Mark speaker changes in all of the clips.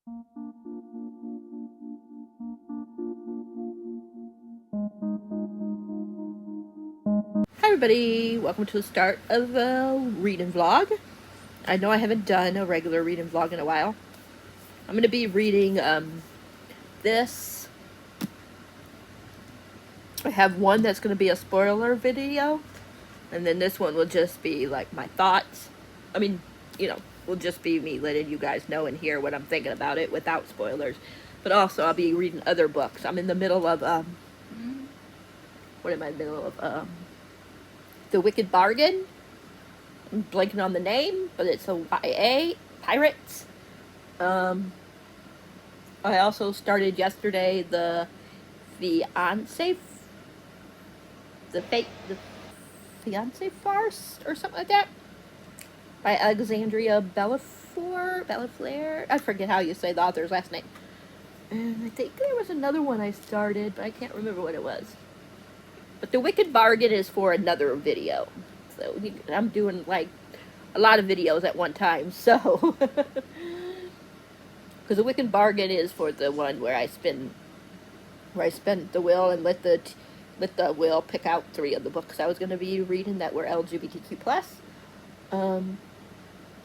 Speaker 1: Hi everybody, welcome to the start of a reading vlog. I know I haven't done a regular reading vlog in a while. I'm going to be reading this. I have one that's going to be a spoiler video, and then this one will just be like my thoughts. I mean, will just be me letting you guys know and hear what I'm thinking about it without spoilers. But also I'll be reading other books. I'm in the middle of, what am I in the middle of? The Wicked Bargain. I'm blanking on the name, but it's a YA, Pirates. I also started yesterday the fiance, the fiance farce or something like that by Alexandria Bellafleur. I forget how you say the author's last name. And I think there was another one I started, but I can't remember what it was. But the Wicked Bargain is for another video, so I'm doing like a lot of videos at one time. So, because the Wicked Bargain is for the one where I spin the wheel and let the wheel pick out 3 of the books I was going to be reading that were LGBTQ+.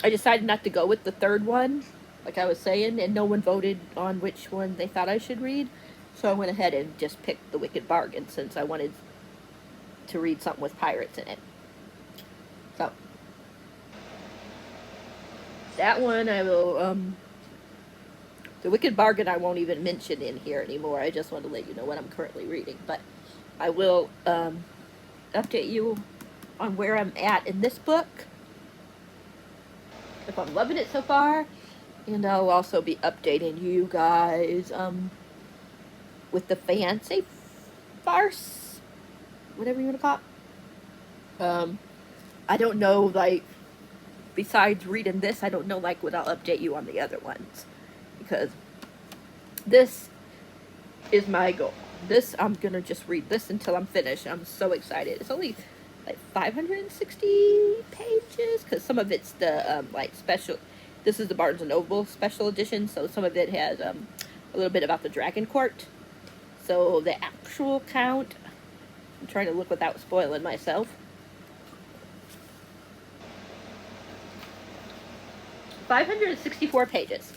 Speaker 1: I decided not to go with the 3rd one, like I was saying, and no one voted on which one they thought I should read. So I went ahead and just picked The Wicked Bargain since I wanted to read something with pirates in it. So that one I will, The Wicked Bargain I won't even mention in here anymore. I just want to let you know what I'm currently reading. But I will update you on where I'm at in this book, if I'm loving it so far, and I'll also be updating you guys with the fiance farce, whatever you want to call it. I don't know, like, besides reading this, I don't know, like, what I'll update you on the other ones, because this is my goal. This, I'm gonna just read this until I'm finished. I'm so excited. It's only like 560 pages, because some of it's the like special. This is the Barnes and Noble special edition, so some of it has a little bit about the Dragon Court. So the actual count, I'm trying to look without spoiling myself. 564 pages.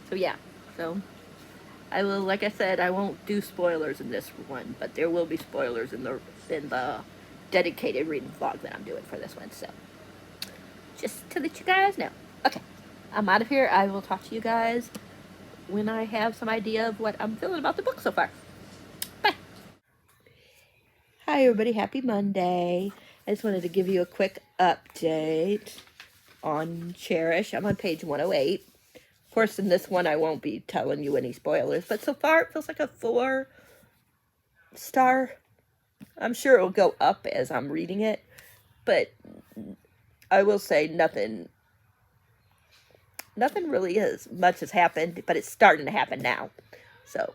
Speaker 1: So yeah, so I will, like I said, I won't do spoilers in this one, but there will be spoilers in the dedicated reading vlog that I'm doing for this one. So just to let you guys know. Okay, I'm out of here. I will talk to you guys when I have some idea of what I'm feeling about the book so far. Bye. Hi everybody, happy Monday. I just wanted to give you a quick update on Cherish. I'm on page 108. Of course, in this one I won't be telling you any spoilers, but so far it feels like a 4-star. I'm sure it will go up as I'm reading it, but I will say nothing really as much has happened, but it's starting to happen now. So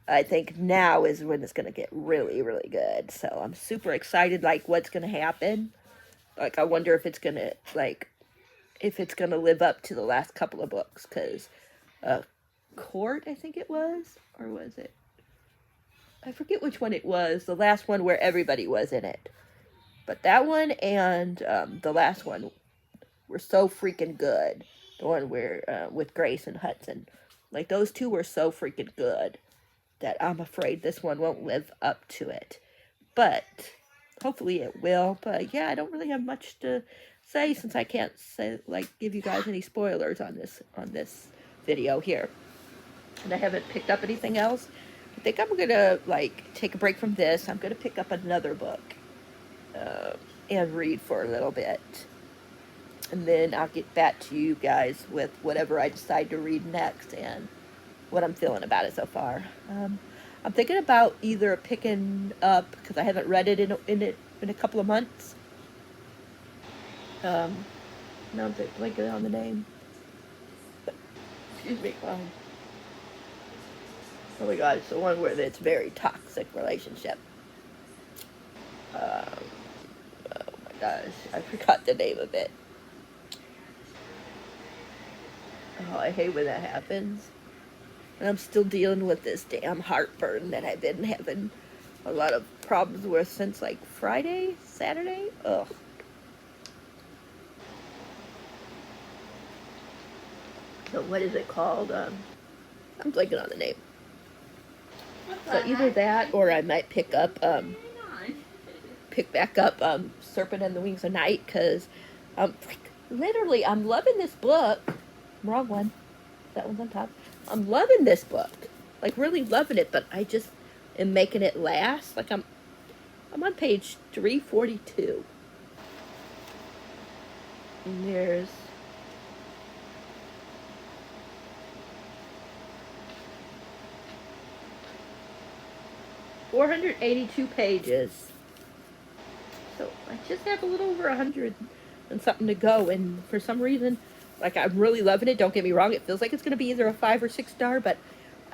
Speaker 1: I think now is when it's going to get really, really good. So I'm super excited, like, what's going to happen. Like, I wonder if it's going to, like, if it's going to live up to the last couple of books, because Court, I think it was, or was it? I forget which one it was, the last one where everybody was in it. But that one and the last one were so freaking good. The one where with Grace and Hudson. Like, those two were so freaking good that I'm afraid this one won't live up to it. But hopefully it will. But yeah, I don't really have much to say since I can't say, like, give you guys any spoilers on this video here. And I haven't picked up anything else. I think I'm gonna, like, take a break from this. I'm gonna pick up another book and read for a little bit, and then I'll get back to you guys with whatever I decide to read next and what I'm feeling about it so far. I'm thinking about either picking up, because I haven't read it in a couple of months. Now I'm blanking on the name. Excuse me. Oh my god, it's the one where it's very toxic relationship. Oh my gosh, I forgot the name of it. Oh, I hate when that happens. And I'm still dealing with this damn heartburn that I've been having a lot of problems with since like Friday, Saturday. Ugh. So what is it called? I'm blanking on the name. So either that or I might pick back up Serpent and the Wings of Night, because literally I'm loving this book. Wrong one. That one's on top. I'm loving this book, like really loving it, but I just am making it last. Like I'm on page 342, and there's 482 pages. So I just have a little over 100 and something to go, and for some reason, like I'm really loving it. Don't get me wrong; it feels like it's gonna be either a 5 or 6 star, but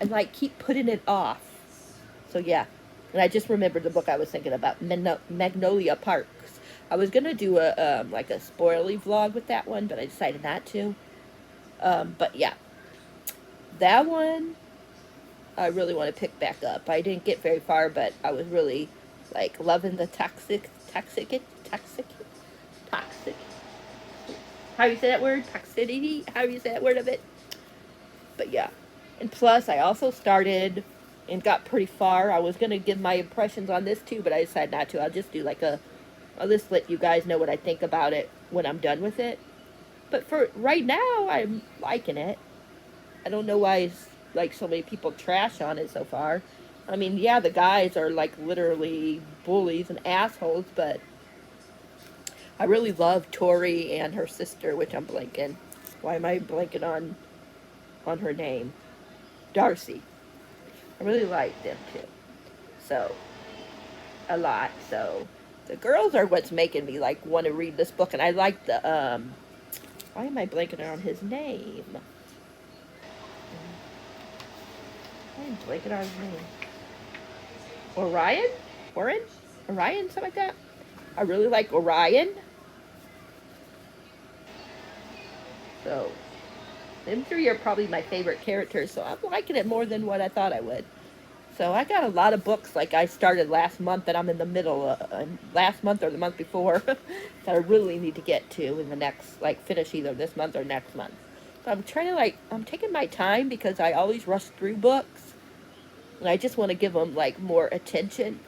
Speaker 1: I like keep putting it off. So yeah, and I just remembered the book I was thinking about, Magnolia Parks. I was gonna do a like a spoilery vlog with that one, but I decided not to. But yeah, that one I really want to pick back up. I didn't get very far, but I was really like loving the toxic. How do you say that word? Toxicity. How do you say that word of it? But yeah, and plus I also started and got pretty far. I was gonna give my impressions on this too, but I decided not to. I'll just do like I'll just let you guys know what I think about it when I'm done with it. But for right now, I'm liking it. I don't know why it's like so many people trash on it so far. I mean, yeah, the guys are like literally bullies and assholes, but I really love Tori and her sister, which I'm blanking. Why am I blanking on her name? Darcy. I really like them too. So a lot. So the girls are what's making me like want to read this book, and I like the why am I blanking on his name? I'm blanking on his name. Orion? Orin? Orion? Something like that. I really like Orion. So them three are probably my favorite characters, so I'm liking it more than what I thought I would. So I got a lot of books like I started last month that I'm in the middle of, last month or the month before that I really need to get to in the next, like finish either this month or next month. So I'm trying to I'm taking my time because I always rush through books and I just want to give them like more attention.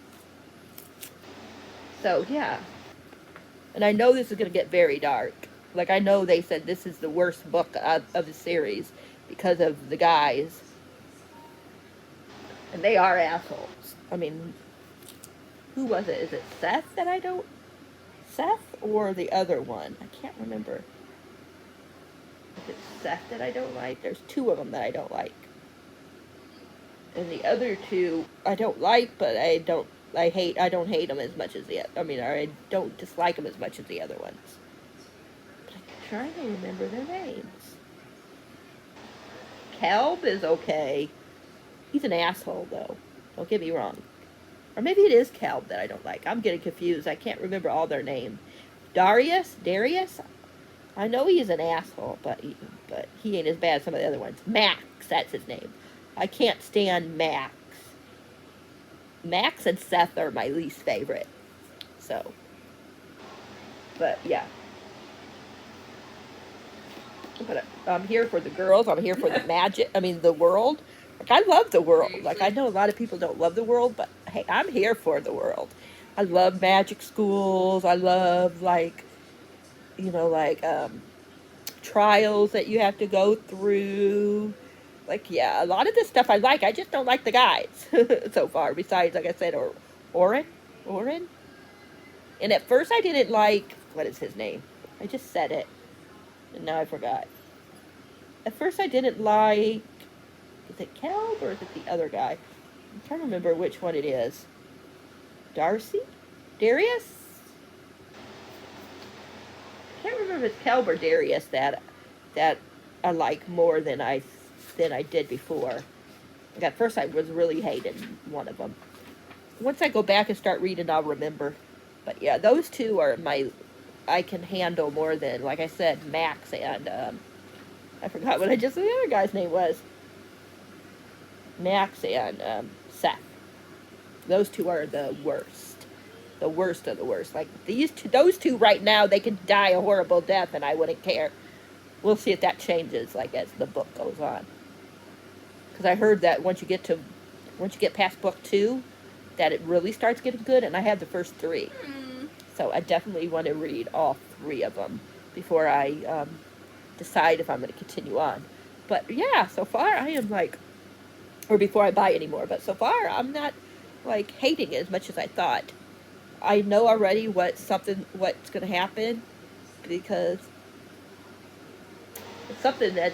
Speaker 1: So yeah, and I know this is going to get very dark. Like I know they said this is the worst book of the series because of the guys. And they are assholes. I mean, who was it? Is it Seth that I don't... Seth or the other one? I can't remember. Is it Seth that I don't like? There's two of them that I don't like. And the other two I don't like, but I don't hate them as much as I don't dislike them as much as the other ones. But I'm trying to remember their names. Kelb is okay. He's an asshole, though. Don't get me wrong. Or maybe it is Kelb that I don't like. I'm getting confused. I can't remember all their names. Darius? I know he's an asshole, but he ain't as bad as some of the other ones. Max, that's his name. I can't stand Max. Max and Seth are my least favorite. So, but yeah. But I'm here for the girls. I'm here for the magic. I mean, the world. Like, I love the world. Like, I know a lot of people don't love the world, but hey, I'm here for the world. I love magic schools. I love, like, trials that you have to go through. Like, yeah, a lot of this stuff I like. I just don't like the guys so far. Besides, like I said, Orin? And at first I didn't like, what is his name? I just said it. And now I forgot. At first I didn't like, is it Kelb or is it the other guy? I'm trying to remember which one it is. Darcy? Darius? I can't remember if it's Kelb or Darius that I like more than I did before. Like at first I was really hating one of them. Once I go back and start reading, I'll remember. But yeah, those two are I can handle more than, like I said, Max and I forgot what the other guy's name was. Max and Seth. Those two are the worst. The worst of the worst. Like those two right now, they could die a horrible death, and I wouldn't care. We'll see if that changes, like as the book goes on. Because I heard that once you get past book 2, that it really starts getting good, and I have the first 3. So I definitely want to read all 3 of them before I decide if I'm going to continue on. But yeah, so far I am like, or before I buy anymore, but so far I'm not like hating it as much as I thought. I know already what's going to happen, because it's something that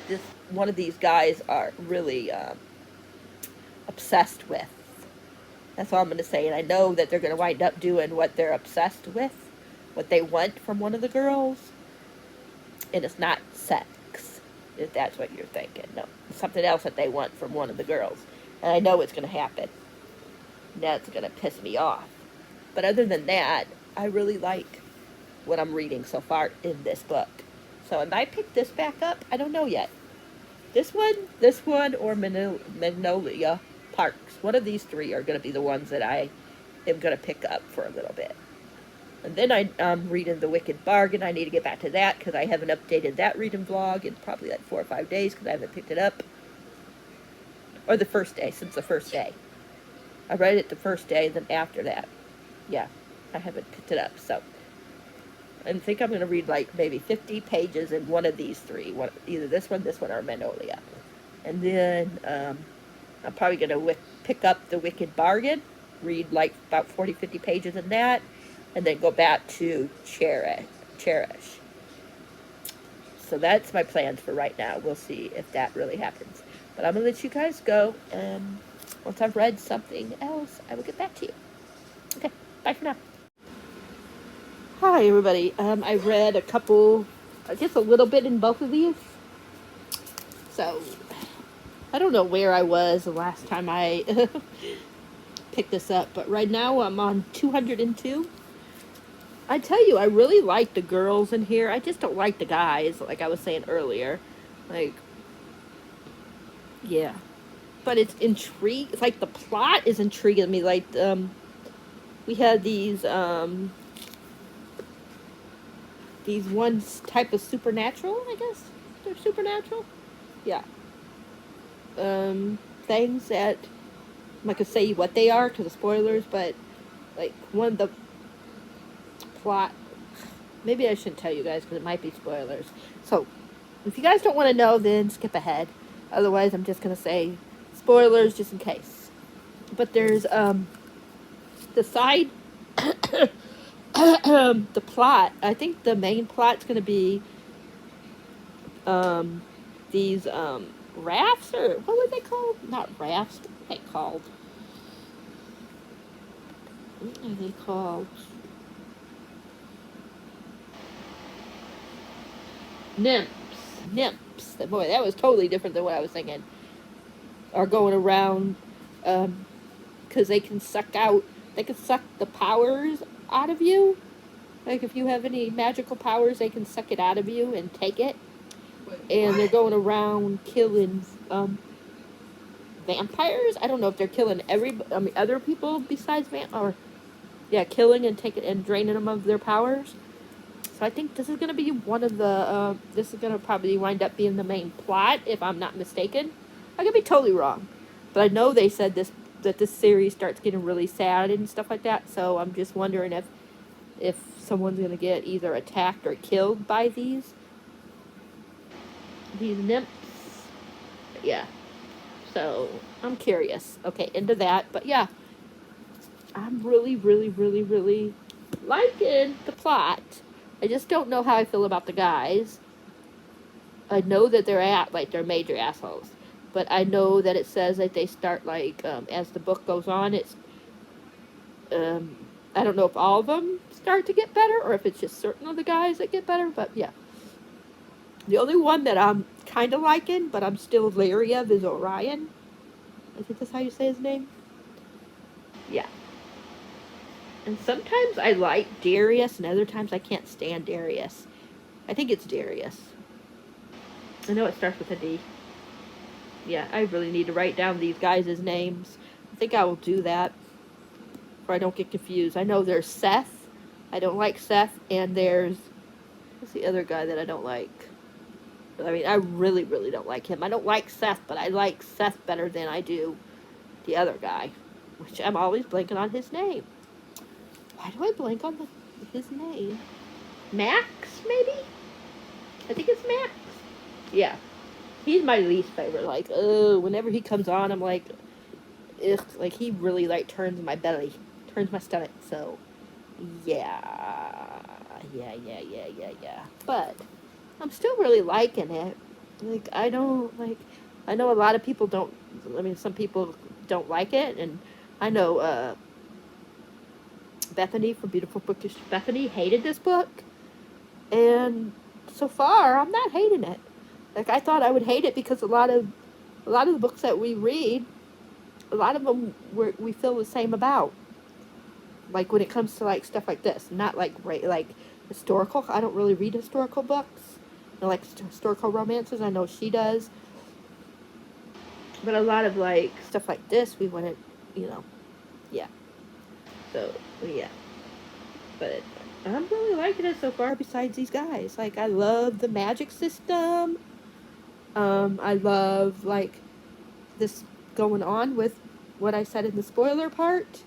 Speaker 1: one of these guys are really obsessed with. That's all I'm going to say. And I know that they're going to wind up doing what they're obsessed with, what they want from one of the girls. And it's not sex, if that's what you're thinking. No, it's something else that they want from one of the girls. And I know it's going to happen. That's going to piss me off. But other than that, I really like what I'm reading so far in this book. So if I pick this back up, I don't know yet. This one, or Magnolia Parks. One of these 3 are going to be the ones that I am going to pick up for a little bit. And then I'm reading The Wicked Bargain. I need to get back to that because I haven't updated that reading vlog in probably like 4 or 5 days because I haven't picked it up. Or the first day, since the first day. I read it the first day, then after that, yeah, I haven't picked it up. So I think I'm going to read like maybe 50 pages in one of these 3. Either this one, or Magnolia. And then I'm probably going to pick up The Wicked Bargain, read like about 40, 50 pages in that, and then go back to Cherish. So that's my plans for right now. We'll see if that really happens. But I'm going to let you guys go, and once I've read something else, I will get back to you. Okay, bye for now. Hi, everybody. I read a couple, I guess a little bit in both of these. So, I don't know where I was the last time I picked this up, but right now I'm on 202. I tell you, I really like the girls in here. I just don't like the guys, like I was saying earlier. Like, yeah. But it's intriguing. It's like the plot is intriguing me. Like, we had these one type of supernatural, I guess. They're supernatural? Yeah. Things that, I'm not gonna say what they are because of spoilers, but like one of the plot, maybe I shouldn't tell you guys because it might be spoilers. So if you guys don't want to know, then skip ahead. Otherwise, I'm just gonna say spoilers just in case. But there's the side the plot. I think the main plot's gonna be these rafts, or what were they called? Not rafts. What are they called? What are they called? Nymphs. Boy, that was totally different than what I was thinking. Are going around, because they can suck the powers out of you. Like if you have any magical powers, they can suck it out of you and take it. And they're going around killing vampires. I don't know if they're killing other people besides killing and taking and draining them of their powers. So I think this is going to be one of the, this is going to probably wind up being the main plot, if I'm not mistaken. I could be totally wrong. But I know they said that this series starts getting really sad and stuff like that, so I'm just wondering if someone's going to get either attacked or killed by these nymphs. Yeah. So, I'm curious. Okay, into that. But yeah, I'm really, really, really, really liking the plot. I just don't know how I feel about the guys. I know that they're major assholes. But I know that it says that they start, like, as the book goes on, it's, I don't know if all of them start to get better, or if it's just certain of the guys that get better, but yeah. The only one that I'm kind of liking, but I'm still leery of, is Orion. I think that's how you say his name. Yeah. And sometimes I like Darius, and other times I can't stand Darius. I think it's Darius. I know it starts with a D. Yeah, I really need to write down these guys' names. I think I will do that, or I don't get confused. I know there's Seth. I don't like Seth, and there's, what's the other guy that I don't like? I mean, I really, really don't like him. I don't like Seth, but I like Seth better than I do the other guy, which I'm always blanking on his name. Why do I blank on his name? Max, maybe? I think it's Max. Yeah. He's my least favorite. Like, oh, whenever he comes on, I'm like, ugh. Like, he really, like, turns my belly. Turns my stomach. So, yeah. Yeah. But I'm still really liking it. Like, I don't, like, I know a lot of people don't, I mean, some people don't like it. And I know, Bethany from Beautiful Bookish Bethany hated this book. And so far, I'm not hating it. Like, I thought I would hate it because a lot of the books that we read, a lot of them we feel the same about. Like, when it comes to, like, stuff like this. Not, like, like historical. I don't really read historical books. I like historical romances. I know she does. But a lot of, like, stuff like this, we wouldn't, yeah. So, yeah. But I'm really liking it so far besides these guys. Like, I love the magic system. I love, like, this going on with what I said in the spoiler part.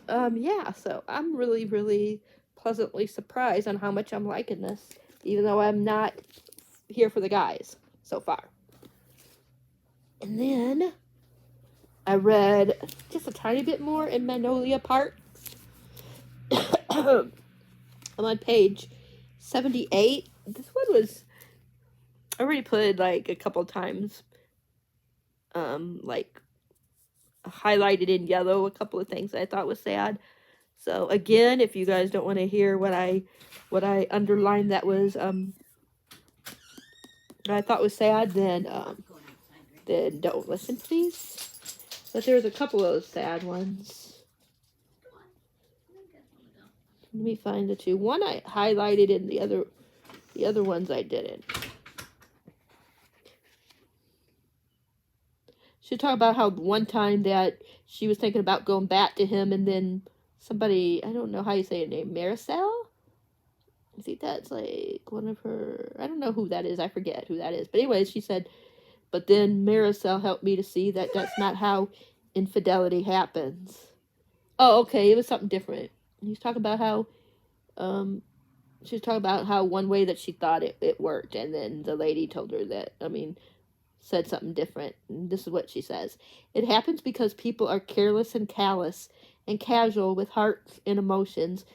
Speaker 1: Yeah, so I'm really, really pleasantly surprised on how much I'm liking this, even though I'm not here for the guys so far. And then I read just a tiny bit more in Magnolia Park. I'm on page 78. This one was, I already put it like a couple times, like highlighted in yellow a couple of things I thought was sad. So again, if you guys don't want to hear what I underlined that was I thought was sad, then don't listen, please. But there's a couple of those sad ones. Let me find the two. One I highlighted, and the other ones I didn't. She talked about how one time that she was thinking about going back to him, and then somebody, I don't know how you say her name, Maricel? I think that's like one of her, I don't know who that is, I forget who that is. But anyways, she said, but then Maricel helped me to see that that's not how infidelity happens. Oh, okay, it was something different. He's talking about how, she was talking about how one way that she thought it worked, and then the lady told her that, said something different. And this is what she says. It happens because people are careless and callous and casual with hearts and emotions,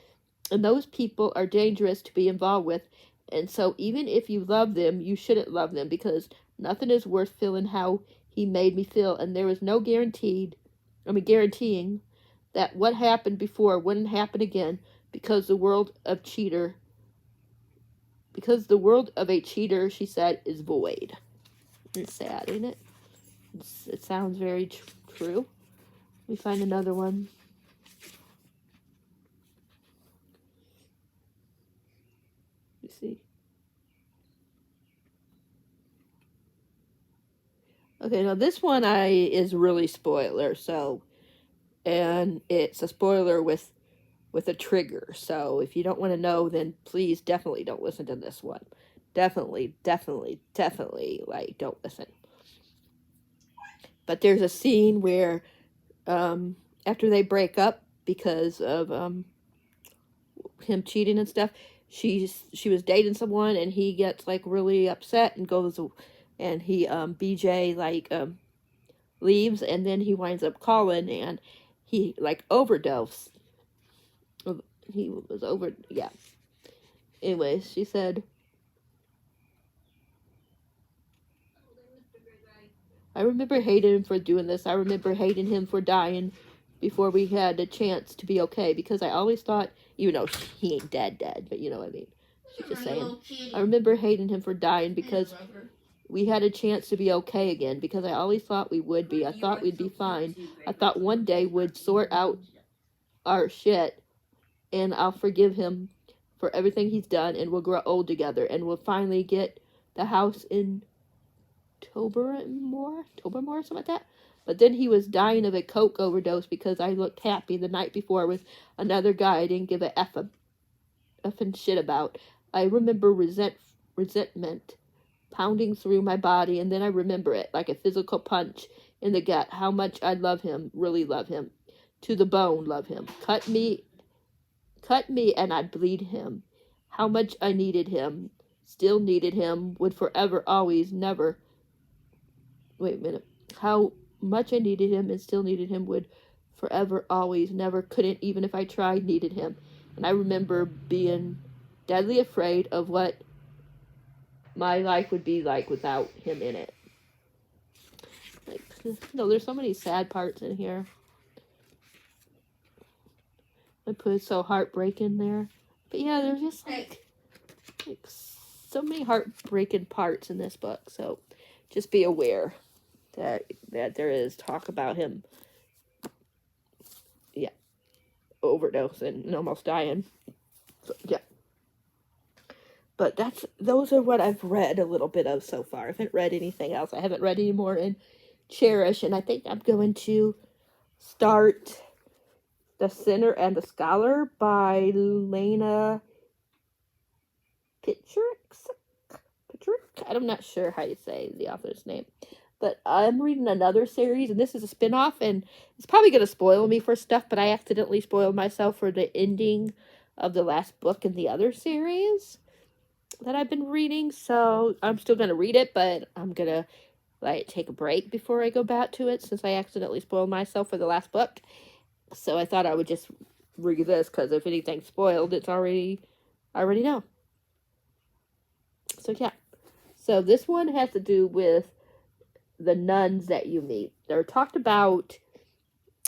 Speaker 1: and those people are dangerous to be involved with. And so even if you love them, you shouldn't love them, because nothing is worth feeling how he made me feel, and there is no guaranteeing that what happened before wouldn't happen again, because the world of a cheater, she said, is void. It's sad, ain't it? It sounds very true. Let me find another one. Let me see. Okay, now this one is really spoiler, so, and it's a spoiler with a trigger. So if you don't want to know, then please definitely don't listen to this one. Definitely, like, don't listen. But there's a scene where, after they break up because of him cheating and stuff, she was dating someone, and he gets like really upset and goes, and he BJ like leaves, and then he winds up calling, and he like overdosed. He was yeah. Anyways, she said, I remember hating him for doing this. I remember hating him for dying before we had a chance to be okay, because I always thought, even though he ain't dead, but you know what I mean. She's just saying, I remember hating him for dying because we had a chance to be okay again, because I always thought we would be. I thought we'd be fine. I thought one day we'd sort out our shit, and I'll forgive him for everything he's done, and we'll grow old together, and we'll finally get the house in Tobermore, something like that. But then he was dying of a coke overdose because I looked happy the night before with another guy I didn't give a effing shit about. I remember resentment pounding through my body, and then I remember it like a physical punch in the gut. How much I love him, really love him, to the bone, love him. Cut me, and I'd bleed him. How much I needed him, still needed him, would forever, always, never. Wait a minute. How much I needed him and still needed him, would forever, always, never, couldn't, even if I tried, needed him. And I remember being deadly afraid of what my life would be like without him in it. Like, no, there's so many sad parts in here. I put so heartbreaking there. But yeah, there's just like so many heartbreaking parts in this book. So just be aware that there is talk about him, yeah, overdosing and almost dying. So, yeah. But those are what I've read a little bit of so far. I haven't read anything else. I haven't read any more in Cherish, and I think I'm going to start The Sinner and the Scholar by Lena Pitrick. I'm not sure how you say the author's name. But I'm reading another series, and this is a spinoff, and it's probably going to spoil me for stuff, but I accidentally spoiled myself for the ending of the last book in the other series that I've been reading, so I'm still going to read it, but I'm going to take a break before I go back to it, since I accidentally spoiled myself for the last book. So I thought I would just read this, because if anything's spoiled, I already know. So yeah. So this one has to do with the nuns that you meet. They're talked about,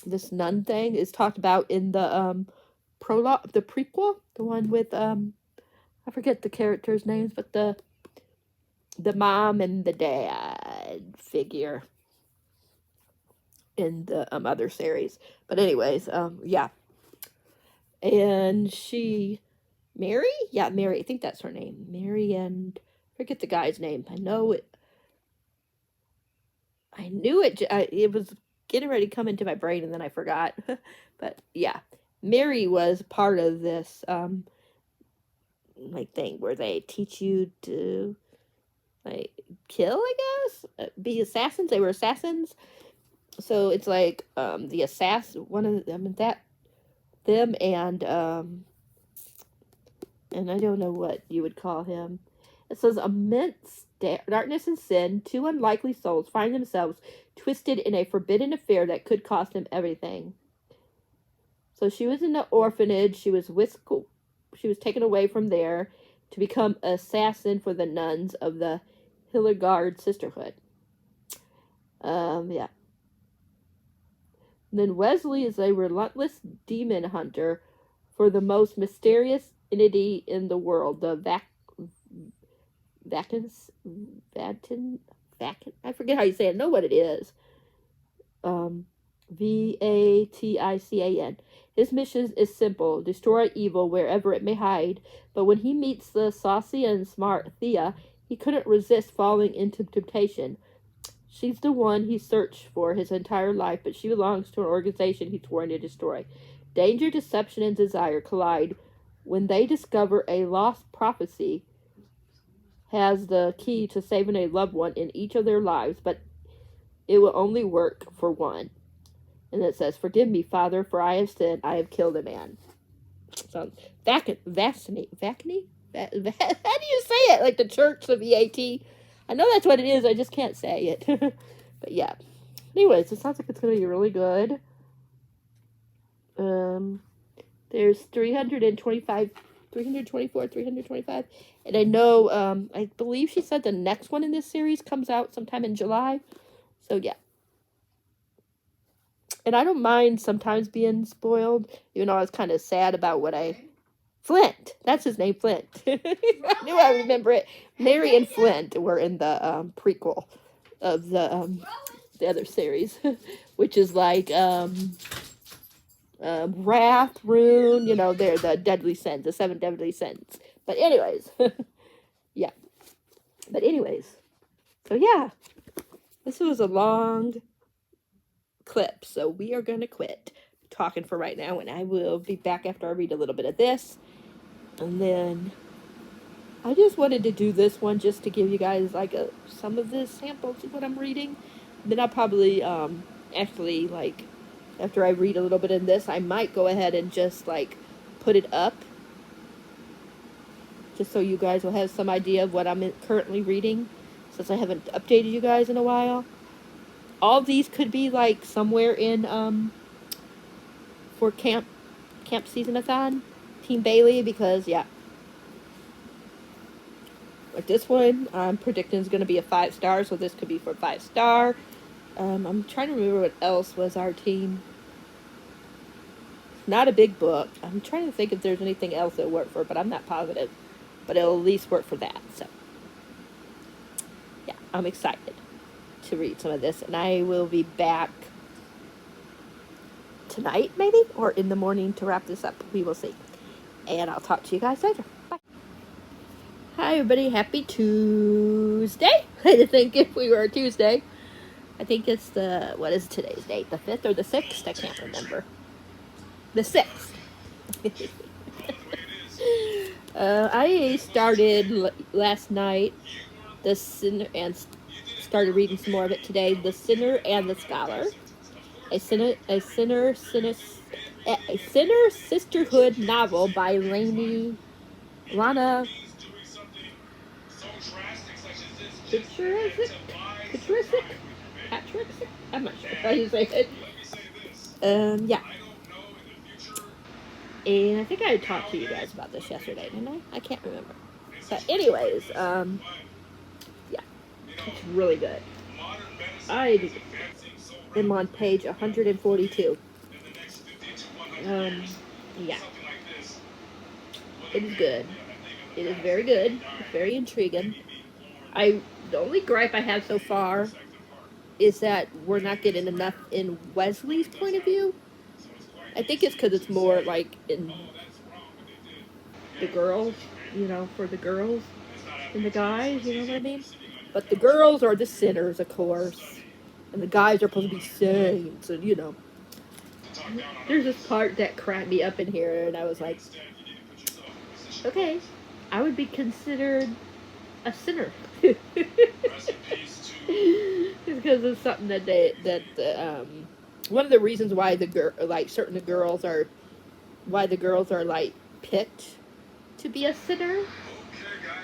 Speaker 1: this nun thing is talked about in the prologue, the prequel, the one with I forget the characters' names, but the mom and the dad figure in the other series. But anyways, yeah. And Mary? Yeah, Mary. I think that's her name. Mary, and forget the guy's name. I knew it. It was getting ready to come into my brain, and then I forgot. But yeah, Mary was part of this thing where they teach you to kill, I guess, be assassins. They were assassins. So it's like the assassin, one of them, them and I don't know what you would call him. It says, immense darkness and sin, two unlikely souls find themselves twisted in a forbidden affair that could cost them everything. So she was in the orphanage. She was taken away from there to become an assassin for the nuns of the Hildegard Sisterhood. Yeah. And then Wesley is a relentless demon hunter for the most mysterious entity in the world, the Vatican. I forget how you say it. I know what it is. Vatican. His mission is simple: destroy evil wherever it may hide. But when he meets the saucy and smart Thea, he couldn't resist falling into temptation. She's the one he searched for his entire life, but she belongs to an organization he's sworn to destroy. Danger, deception, and desire collide when they discover a lost prophecy has the key to saving a loved one in each of their lives, but it will only work for one. And it says, forgive me, Father, for I have sinned. I have killed a man. So, Vacany? How do you say it? Like the church, the VAT? I know that's what it is. I just can't say it. But yeah. Anyways, it sounds like it's going to be really good. There's 324, 325. And I know, I believe she said the next one in this series comes out sometime in July. So yeah. And I don't mind sometimes being spoiled, even though I was kind of sad about Flint. That's his name, Flint. I knew I remember it. Mary and Flint were in the prequel of the other series, which is like Wrath, Rune, they're the deadly sins, the 7 deadly sins. But anyways, yeah. But anyways, so yeah, this was a long clip, so we are going to quit talking for right now, and I will be back after I read a little bit of this. And then I just wanted to do this one just to give you guys like some of the samples of what I'm reading. Then I'll probably actually, like, after I read a little bit in this, I might go ahead and just like put it up just so you guys will have some idea of what I'm currently reading, since I haven't updated you guys in a while. All these could be like somewhere in for camp season-a-thon, Team Bailey, because yeah, like this one I'm predicting is going to be a 5-star, so this could be for 5-star. I'm trying to remember what else was our team. Not a big book. I'm trying to think if there's anything else that'll work for, but I'm not positive. But it'll at least work for that. So yeah, I'm excited to read some of this, and I will be back tonight maybe, or in the morning to wrap this up. We will see. And I'll talk to you guys later. Bye. Hi everybody, happy Tuesday. I think if we were Tuesday. I think it's the, what is today's date? The 5th or the 6th? I can't remember. The 6th. I started last night The Sinner, and started reading some more of it today. The Sinner and the Scholar. A sinner sisterhood novel by Lana Patrick? I'm not sure how you say it. Yeah. And I think I talked to you guys about this yesterday, didn't I? I can't remember. But anyways, yeah. It's really good. I am on page 142. Yeah. It is good. It is very good. It's very intriguing. The only gripe I have so far is that we're not getting enough in Wesley's point of view. I think it's because it's more like in the girls, for the girls and the guys, you know what I mean? But the girls are the sinners, of course, and the guys are supposed to be saints, and there's this part that cracked me up in here, and I was like, okay, I would be considered a sinner. Because it's something that one of the reasons why the girls are like picked to be a sinner.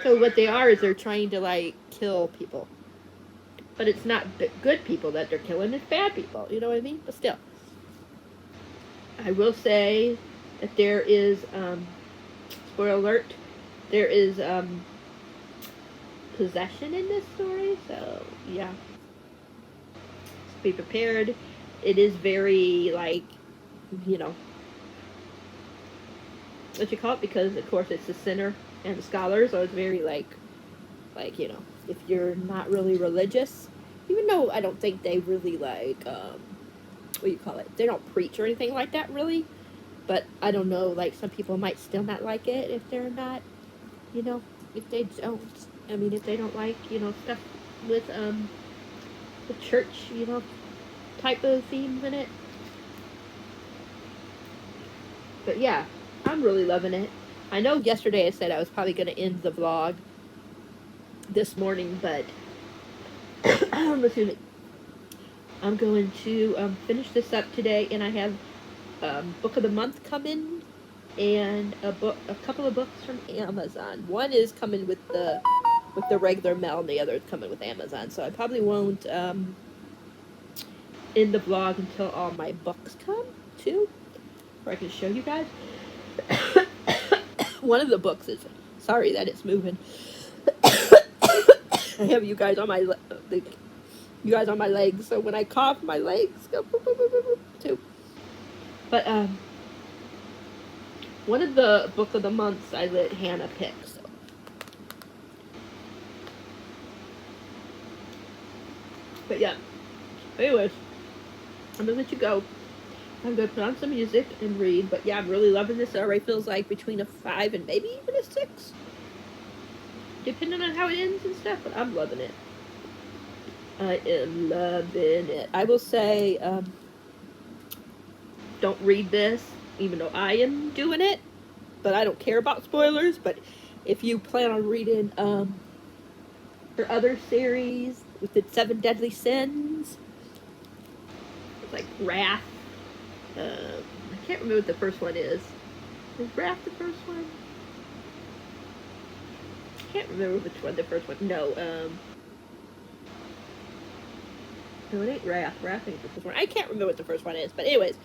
Speaker 1: So what they are is they're trying to like kill people, but it's not good people that they're killing; it's bad people. You know what I mean? But still, I will say that there is spoiler alert. There is possession in this story, so yeah, be prepared. It is very like, what you call it, because of course it's the sinner and the scholar, so it's very like if you're not really religious, even though I don't think they really like what do you call it, they don't preach or anything like that really, but I don't know, like some people might still not like it if they're not, if they don't, I mean, if they don't like, stuff with the church, type of themes in it. But yeah, I'm really loving it. I know yesterday I said I was probably going to end the vlog this morning, but excuse me, I'm going to finish this up today, and I have book of the month coming, and a couple of books from Amazon. One is coming with the regular mail, and the other is coming with Amazon. So I probably won't end the vlog until all my books come too, where I can show you guys. One of the books is, sorry that it's moving. I have you guys on my legs, so when I cough, my legs go boop, boop, boop, boop, boop, too. But one of the book of the months I let Hannah pick. So. But yeah. Anyways, I'm gonna let you go. I'm gonna put on some music and read. But yeah, I'm really loving this. It already feels like between a 5 and maybe even a 6. depending on how it ends and stuff, but I'm loving it. I am loving it. I will say, don't read this, even though I am doing it, but I don't care about spoilers. But if you plan on reading her other series with the Seven Deadly Sins, it's like Wrath. I can't remember what the first one is. Is Wrath the first one? I can't remember which one the first one. No, it ain't Wrath. Wrath ain't the first one. I can't remember what the first one is. But anyways,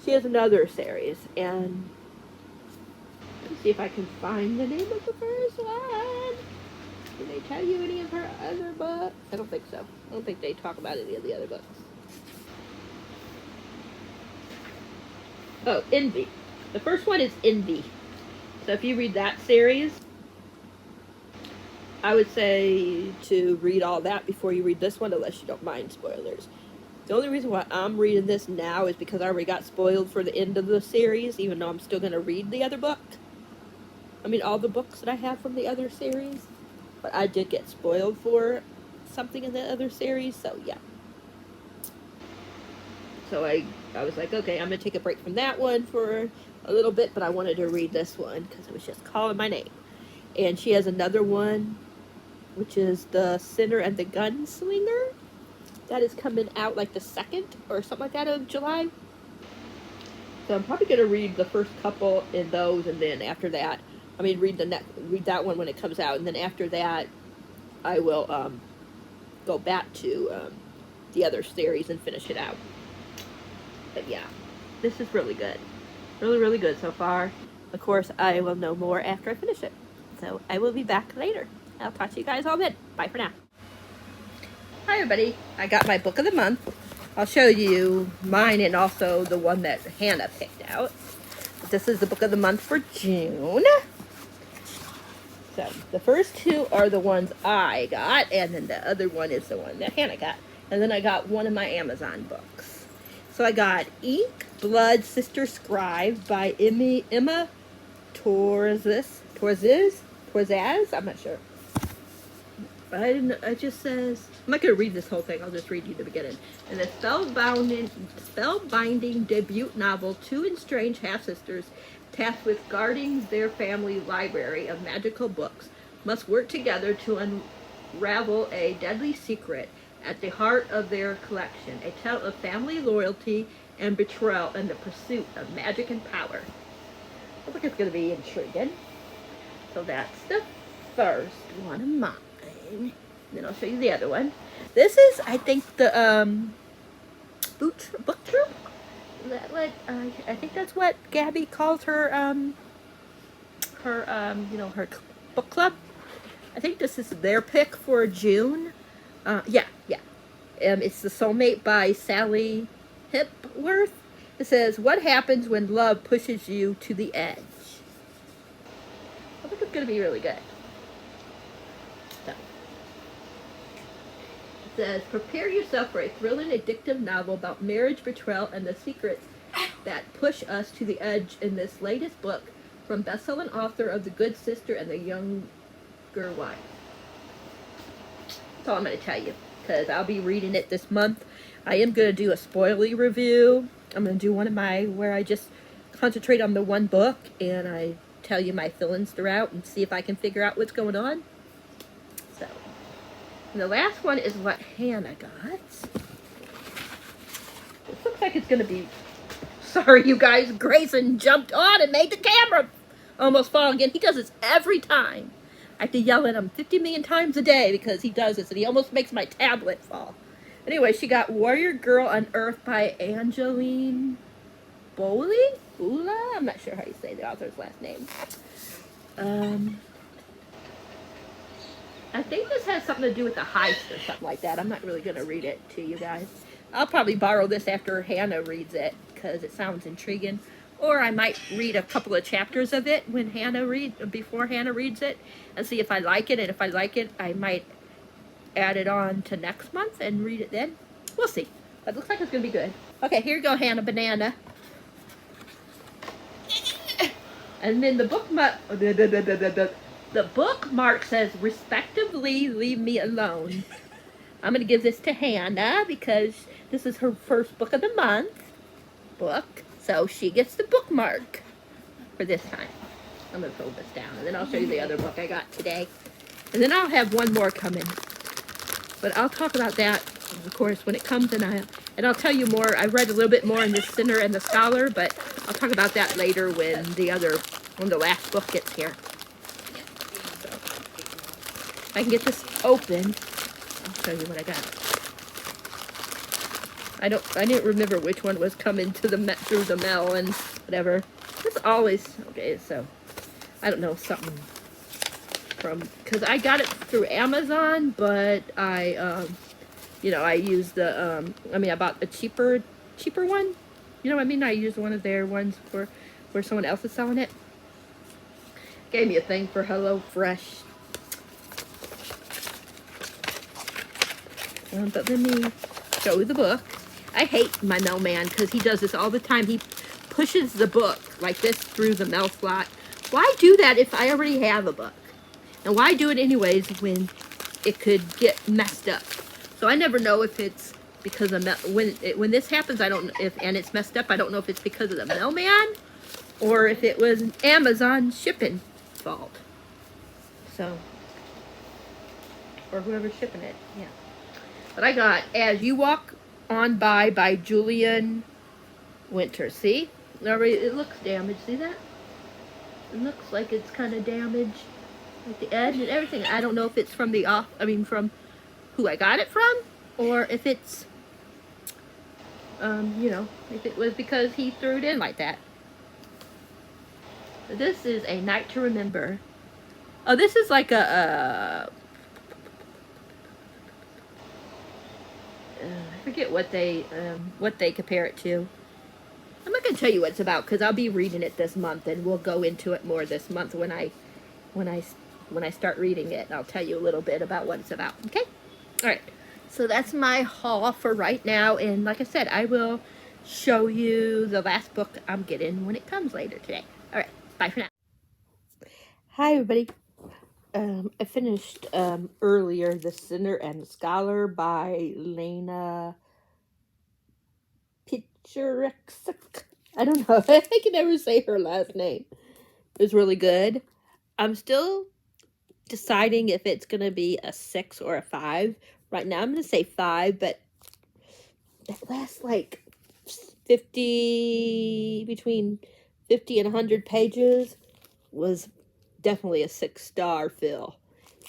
Speaker 1: she has another series, and let me see if I can find the name of the first one. Did they tell you any of her other books? I don't think so. I don't think they talk about any of the other books. Oh, Envy. The first one is Envy. So if you read that series, I would say to read all that before you read this one, unless you don't mind spoilers. The only reason why I'm reading this now is because I already got spoiled for the end of the series, even though I'm still going to read the other book. I mean, all the books that I have from the other series. But I did get spoiled for something in the other series, so yeah. So I was like, okay, I'm going to take a break from that one for a little bit, but I wanted to read this one because it was just calling my name. And she has another one, which is The Sinner and the Gunslinger. That is coming out like the 2nd or something like that of July. So I'm probably going to read the first couple in those, and then after that, read that one when it comes out, and then after that, I will go back to the other series and finish it out. But yeah, this is really good. Really, really good so far. Of course, I will know more after I finish it. So I will be back later. I'll talk to you guys all then. Bye for now. Hi everybody. I got my book of the month. I'll show you mine and also the one that Hannah picked out. This is the book of the month for June. So the first two are the ones I got, and then the other one is the one that Hannah got. And then I got one of my Amazon books. So I got Ink, Blood, Sister Scribe by Emma Torzaz. I'm not sure. It just says, I'm not going to read this whole thing, I'll just read you the beginning. In the spellbinding debut novel, two estranged half-sisters tasked with guarding their family library of magical books must work together to unravel a deadly secret at the heart of their collection, a tale of family loyalty and betrayal in the pursuit of magic and power. I think it's going to be intriguing. So that's the first one of mine. Then I'll show you the other one. This is, I think, the book troop. I think that's what Gabby calls her her book club. I think this is their pick for June. Yeah. It's The Soulmate by Sally Hipworth. It says, what happens when love pushes you to the edge? I think it's going to be really good. So, it says, prepare yourself for a thrilling, addictive novel about marriage, betrayal, and the secrets that push us to the edge in this latest book from best-selling author of The Good Sister and the Younger Wife. That's all I'm going to tell you, because I'll be reading it this month. I am going to do a spoilery review. I'm going to do one of where I just concentrate on the one book, and I tell you my feelings throughout and see if I can figure out what's going on. So, and the last one is what Hannah got. It looks like it's going to be... Sorry, you guys. Grayson jumped on and made the camera almost fall again. He does this every time. I have to yell at him 50 million times a day because he does this, and he almost makes my tablet fall. Anyway, she got Warrior Girl Unearthed by Angeline Bula? I'm not sure how you say the author's last name. I think this has something to do with the heist or something like that. I'm not really going to read it to you guys. I'll probably borrow this after Hannah reads it because it sounds intriguing. Or I might read a couple of chapters of it before Hannah reads it and see if I like it. And if I like it, I might add it on to next month and read it then. We'll see. But it looks like it's going to be good. Okay, here you go, Hannah Banana. And then the book The bookmark says, respectively, leave me alone. I'm going to give this to Hannah because this is her first book of the month. Book. So she gets the bookmark for this time. I'm going to fold this down, and then I'll show you the other book I got today. And then I'll have one more coming. But I'll talk about that, of course, when it comes, and I'll tell you more. I read a little bit more in The Sinner and the Scholar, but I'll talk about that later when the last book gets here. So, if I can get this open, I'll show you what I got. I didn't remember which one was coming through the mail and whatever. It's always, okay, so, I don't know, something because I got it through Amazon, but I used I bought a cheaper one. You know what I mean? I used one of their ones where someone else is selling it. Gave me a thing for HelloFresh. But let me show you the book. I hate my mailman because he does this all the time. He pushes the book like this through the mail slot. Why do that if I already have a book? And why do it anyways when it could get messed up? So I never know if it's because of when this happens. I don't know and it's messed up. I don't know if it's because of the mailman or if it was an Amazon shipping fault. So, or whoever's shipping it, yeah. But I got As You Walk On by Julian Winter. See? It looks damaged. See that? It looks like it's kind of damaged. Like the edge and everything. I don't know if it's from from who I got it from, or if it's, if it was because he threw it in like that. This is A Night to Remember. Oh, this is like I forget what they compare it to. I'm not going to tell you what it's about because I'll be reading it this month, and we'll go into it more this month when I start reading it. I'll tell you a little bit about what it's about. Okay? All right. So that's my haul for right now, and like I said, I will show you the last book I'm getting when it comes later today. All right. Bye for now. Hi, everybody. I finished earlier The Sinner and the Scholar by Lena Picharek. I don't know. I can never say her last name. It was really good. I'm still deciding if it's going to be a 6 or a 5. Right now I'm going to say 5, but that last like between 50 and 100 pages was definitely a 6-star fill.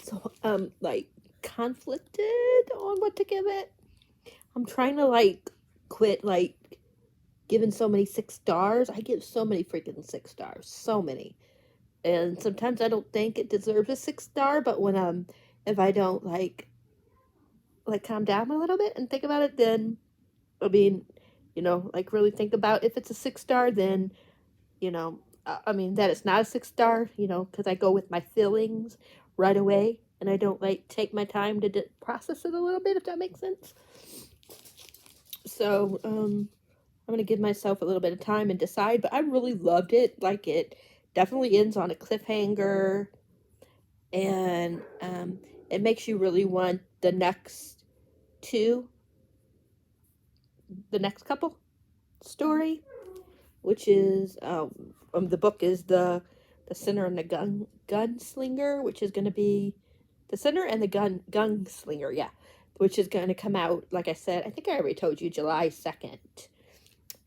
Speaker 1: So I'm like conflicted on what to give it. I'm trying to like quit like giving so many 6 stars. I give so many freaking 6 stars. So many. And sometimes I don't think it deserves a 6-star, but when if I don't like calm down a little bit and think about it, then like really think about if it's a 6-star, then that it's not a 6-star, because I go with my feelings right away and I don't like take my time to process it a little bit, if that makes sense. So I'm gonna give myself a little bit of time and decide, but I really loved it. Like, it definitely ends on a cliffhanger, and it makes you really want the next couple story, which is the book is the Sinner and the Gunslinger, which is going to be The Sinner and the Gunslinger, yeah, which is going to come out, like I said, I think I already told you, July 2nd.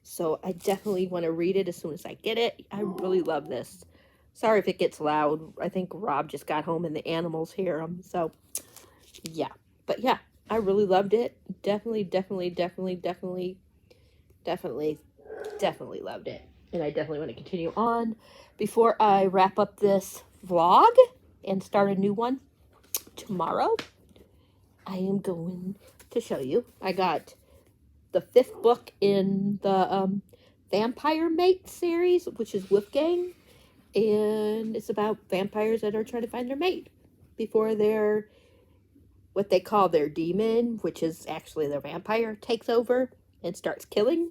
Speaker 1: So I definitely want to read it as soon as I get it. I really love this. Sorry if it gets loud. I think Rob just got home and the animals hear him. So, yeah. But yeah, I really loved it. Definitely loved it. And I definitely want to continue on. Before I wrap up this vlog and start a new one tomorrow, I am going to show you. I got the 5th book in the Vampire Mate series, which is Wolfgang. And it's about vampires that are trying to find their mate before their, what they call their demon, which is actually their vampire, takes over and starts killing.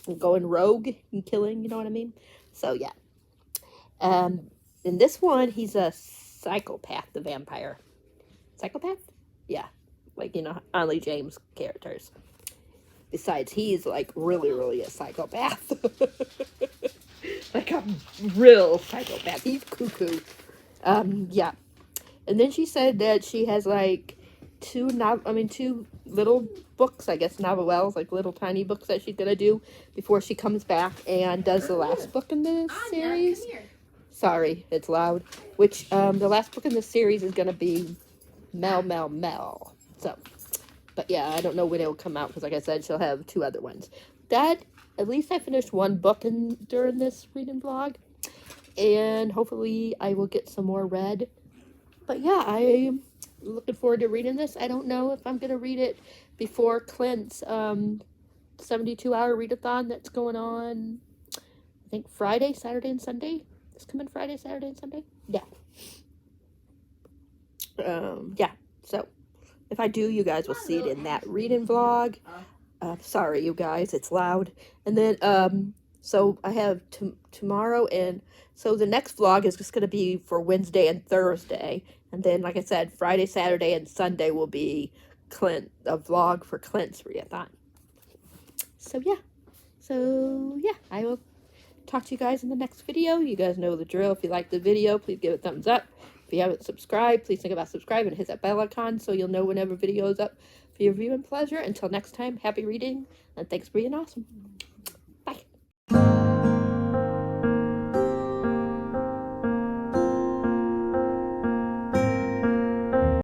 Speaker 1: And going rogue and killing, you know what I mean? So, yeah. in this one, he's a psychopath, the vampire. Psychopath? Yeah. Like, you know, Only James characters. Besides, he's like really a psychopath. Like a real psychopath. He's cuckoo. Yeah. And then she said that she has like two little books, I guess novellas, like little tiny books that she's gonna do before she comes back and does the last book in the series. Sorry, it's loud. Which the last book in the series is gonna be Mel. So, but yeah, I don't know when it will come out because, like I said, she'll have 2 other ones. That at least I finished 1 book during this reading vlog, and hopefully I will get some more read. But yeah, I'm looking forward to reading this. I don't know if I'm gonna read it before Clint's 72-hour readathon that's going on. I think Friday, Saturday, and Sunday. It's coming Friday, Saturday, and Sunday. Yeah. Yeah. So if I do, you guys will see it in that reading vlog. Sorry, you guys, it's loud. And then, so I have tomorrow, and so the next vlog is just going to be for Wednesday and Thursday. And then, like I said, Friday, Saturday, and Sunday will be a vlog for Clint's readathon. So, yeah. I will talk to you guys in the next video. You guys know the drill. If you like the video, please give it a thumbs up. If you haven't subscribed, please think about subscribing and hit that bell icon so you'll know whenever video is up for your viewing pleasure. Until next time, happy reading, and thanks for being awesome.